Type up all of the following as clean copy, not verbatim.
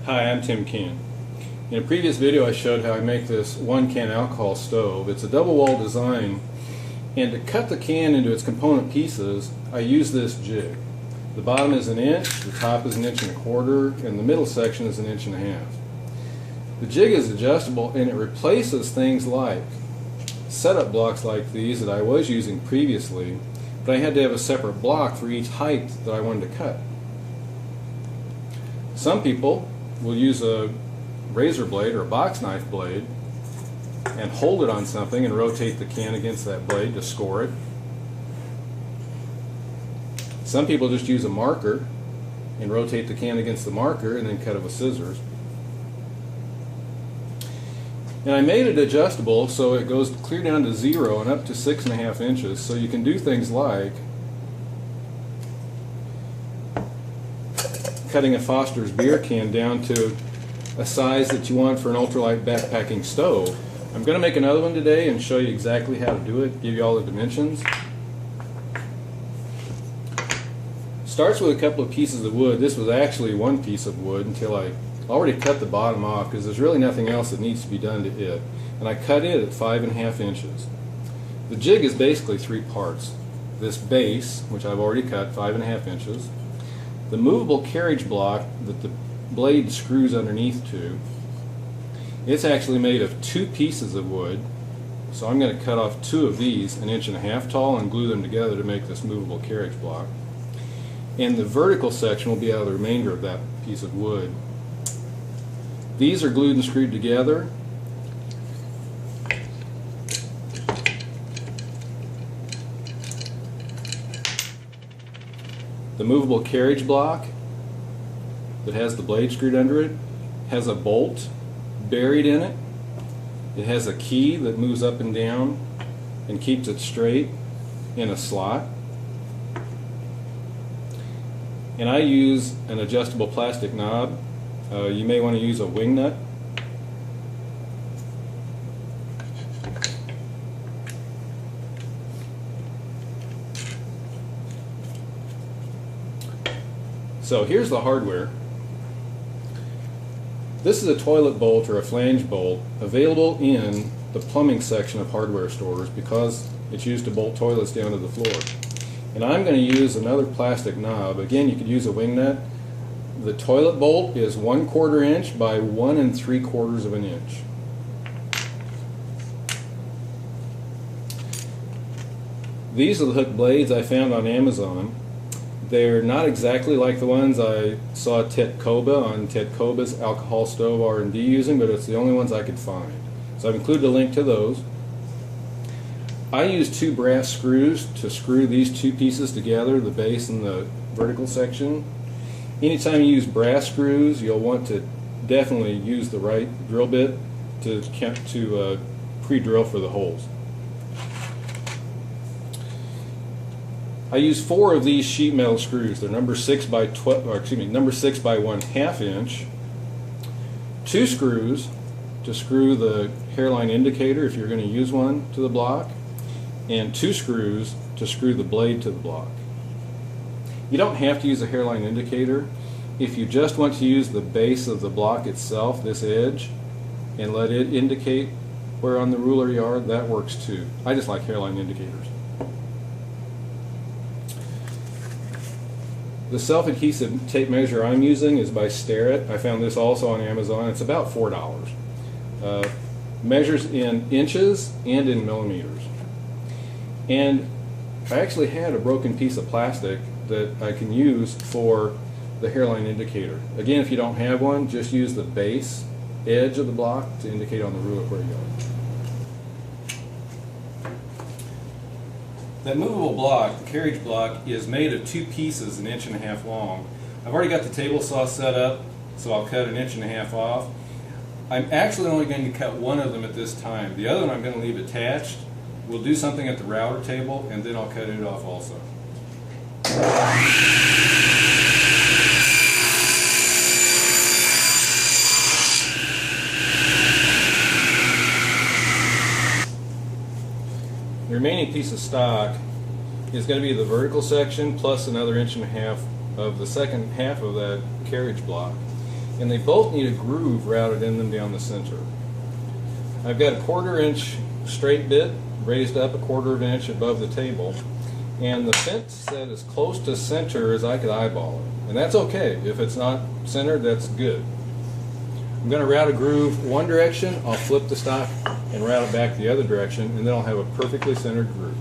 Hi, I'm Tim Can. In a previous video I showed how I make this 1-can alcohol stove. It's a double wall design, and to cut the can into its component pieces I use this jig. The bottom is 1 inch, the top is 1.25 inches, and the middle section is 1.5 inches. The jig is adjustable and it replaces things like setup blocks like these that I was using previously, but I had to have a separate block for each height that I wanted to cut. Some people will use a razor blade or a box knife blade and hold it on something and rotate the can against that blade to score it. Some people just use a marker and rotate the can against the marker and then cut it with scissors. And I made it adjustable so it goes clear down to 0 and up to 6.5 inches, so you can do things like cutting a Foster's beer can down to a size that you want for an ultralight backpacking stove. I'm going to make another one today and show you exactly how to do it, give you all the dimensions. Starts with a couple of pieces of wood. This was actually one piece of wood until I already cut the bottom off because there's really nothing else that needs to be done to it. And I cut it at 5.5 inches. The jig is basically 3 parts. This base, which I've already cut 5.5 inches. The movable carriage block that the blade screws underneath to. It's actually made of 2 pieces of wood, so I'm going to cut off 2 of these 1.5 inches tall and glue them together to make this movable carriage block. And the vertical section will be out of the remainder of that piece of wood. These are glued and screwed together. The movable carriage block that has the blade screwed under it has a bolt buried in it. It has a key that moves up and down and keeps it straight in a slot. And I use an adjustable plastic knob. You may want to use a wing nut. So here's the hardware. This is a toilet bolt or a flange bolt available in the plumbing section of hardware stores because it's used to bolt toilets down to the floor. And I'm going to use another plastic knob. Again, you could use a wing nut. The toilet bolt is 1/4 inch by 1 3/4 inch. These are the hook blades I found on Amazon. They're not exactly like the ones I saw Tetkoba on Tetkoba's Alcohol Stove R&D using, but it's the only ones I could find. So I've included a link to those. I use 2 brass screws to screw these 2 pieces together, the base and the vertical section. Anytime you use brass screws, you'll want to definitely use the right drill bit to pre-drill for the holes. I use 4 of these sheet metal screws. They're number 6 by 1/2 inch. 2 screws to screw the hairline indicator if you're going to use one to the block, and 2 screws to screw the blade to the block. You don't have to use a hairline indicator. If you just want to use the base of the block itself, this edge, and let it indicate where on the ruler you are, that works too. I just like hairline indicators. The self-adhesive tape measure I'm using is by Starrett. I found this also on Amazon. It's about $4. Measures in inches and in millimeters. And I actually had a broken piece of plastic that I can use for the hairline indicator. Again, if you don't have one, just use the base edge of the block to indicate on the ruler where you are. That movable block, the carriage block, is made of 2 pieces 1.5 inches long. I've already got the table saw set up, so I'll cut 1.5 inches off. I'm actually only going to cut one of them at this time. The other one I'm going to leave attached. We'll do something at the router table, and then I'll cut it off also. The remaining piece of stock is going to be the vertical section plus another 1.5 inches of the second half of that carriage block. and they both need a groove routed in them down the center. I've got a 1/4 inch straight bit raised up a 1/4 inch above the table, and the fence set as close to center as I could eyeball it. And that's okay. If it's not centered, that's good. I'm going to route a groove one direction, I'll flip the stock and route it back the other direction, and then I'll have a perfectly centered groove.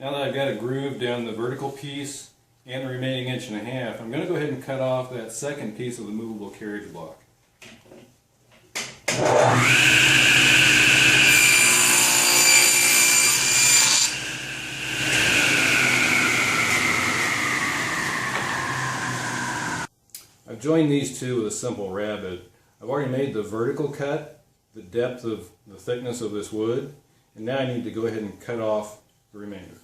Now that I've got a groove down the vertical piece and the remaining 1.5 inches, I'm going to go ahead and cut off that second piece of the movable carriage block. I've joined these two with a simple rabbet. I've already made the vertical cut, the depth of the thickness of this wood, and now I need to go ahead and cut off the remainder.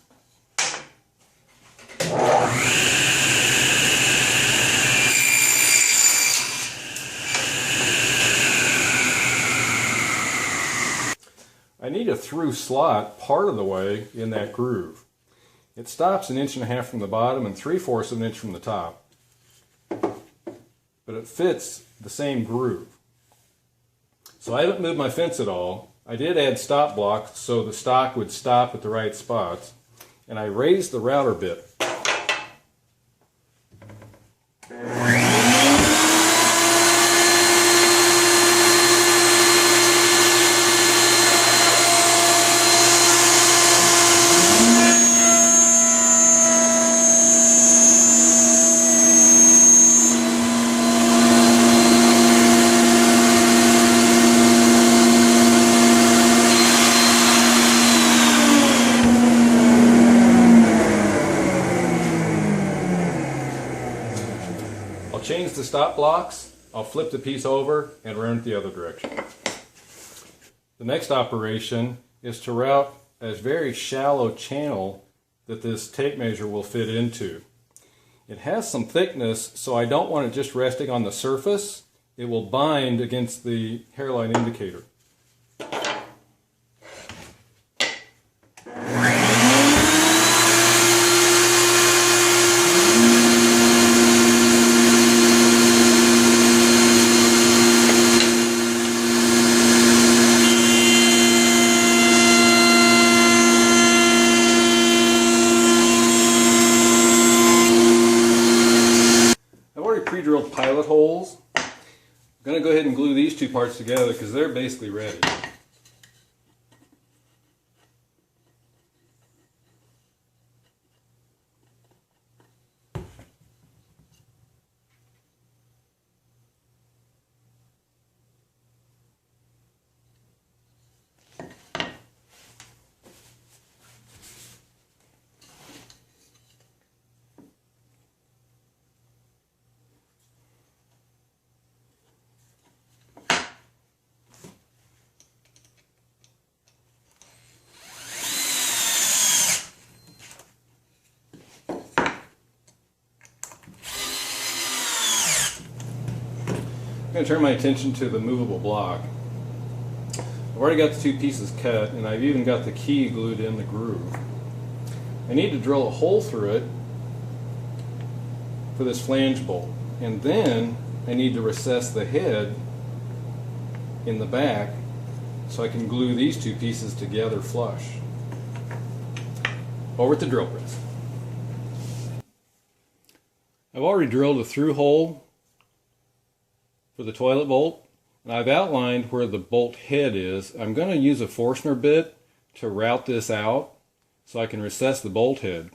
I need a through slot part of the way in that groove. It stops 1.5 inches from the bottom and 3/4 of an inch from the top. But it fits the same groove. So I haven't moved my fence at all. I did add stop blocks so the stock would stop at the right spots. And I raised the router bit. Change the stop blocks, I'll flip the piece over and run it the other direction. The next operation is to route a very shallow channel that this tape measure will fit into. It has some thickness, so I don't want it just resting on the surface. It will bind against the hairline indicator. Pre-drilled pilot holes. I'm going to go ahead and glue these two parts together because they're basically ready. I'm going to turn my attention to the movable block. I've already got the two pieces cut, and I've even got the key glued in the groove. I need to drill a hole through it for this flange bolt, and then I need to recess the head in the back so I can glue these two pieces together flush. Over at the drill press. I've already drilled a through hole for the toilet bolt, and I've outlined where the bolt head is. I'm going to use a Forstner bit to route this out so I can recess the bolt head.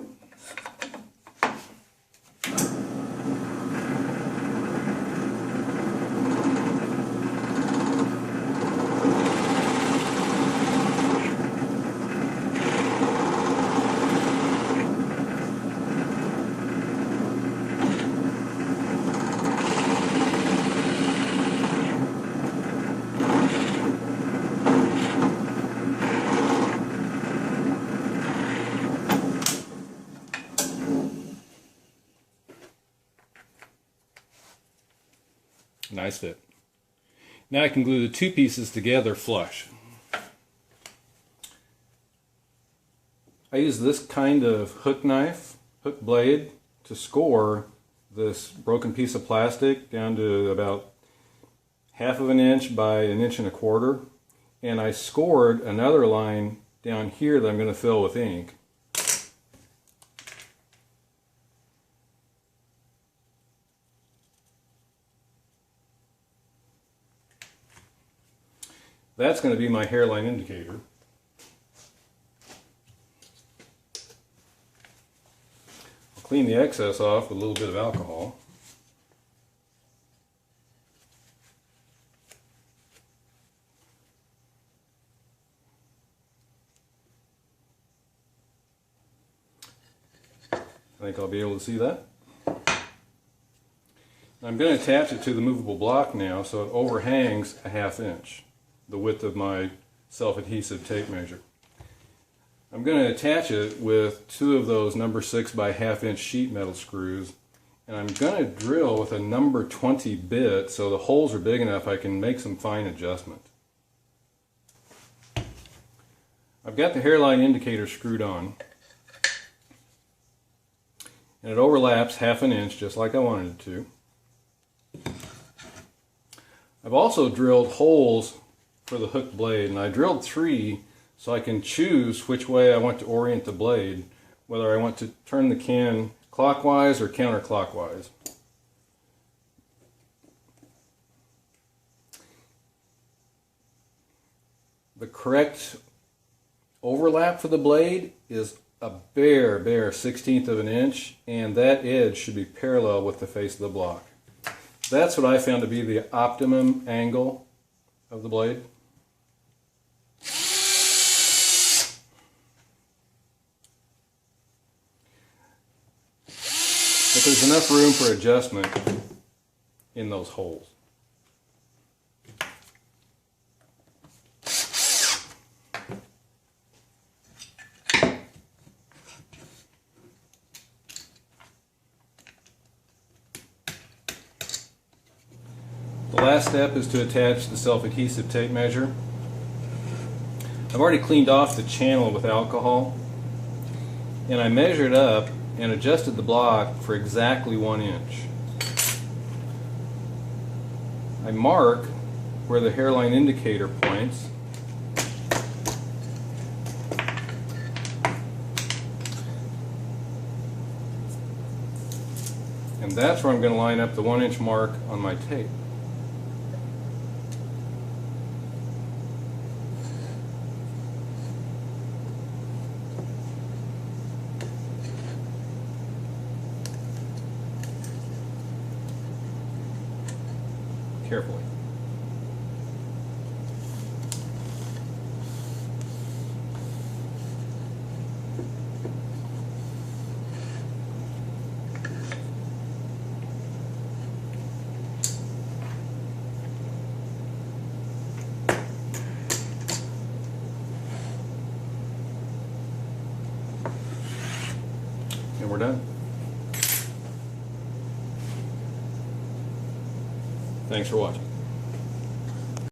nice fit. Now I can glue the two pieces together flush. I use this kind of hook knife, hook blade, to score this broken piece of plastic down to about 1/2 inch by 1.25 inches. And I scored another line down here that I'm going to fill with ink. That's going to be my hairline indicator. I'll clean the excess off with a little bit of alcohol. I think I'll be able to see that. I'm going to attach it to the movable block now so it overhangs 1/2 inch, the width of my self-adhesive tape measure. I'm going to attach it with 2 of those number 6 by 1/2 inch sheet metal screws, and I'm going to drill with a number 20 bit so the holes are big enough I can make some fine adjustment. I've got the hairline indicator screwed on, and it overlaps 1/2 inch just like I wanted it to. I've also drilled holes for the hook blade, and I drilled 3 so I can choose which way I want to orient the blade, whether I want to turn the can clockwise or counterclockwise. The correct overlap for the blade is a bare 1/16 of an inch, and that edge should be parallel with the face of the block. That's what I found to be the optimum angle of the blade. But there's enough room for adjustment in those holes. The last step is to attach the self-adhesive tape measure. I've already cleaned off the channel with alcohol, and I measured up and adjusted the block for exactly 1 inch. I mark where the hairline indicator points, and that's where I'm going to line up the 1 inch mark on my tape. Carefully. And we're done. Thanks for watching.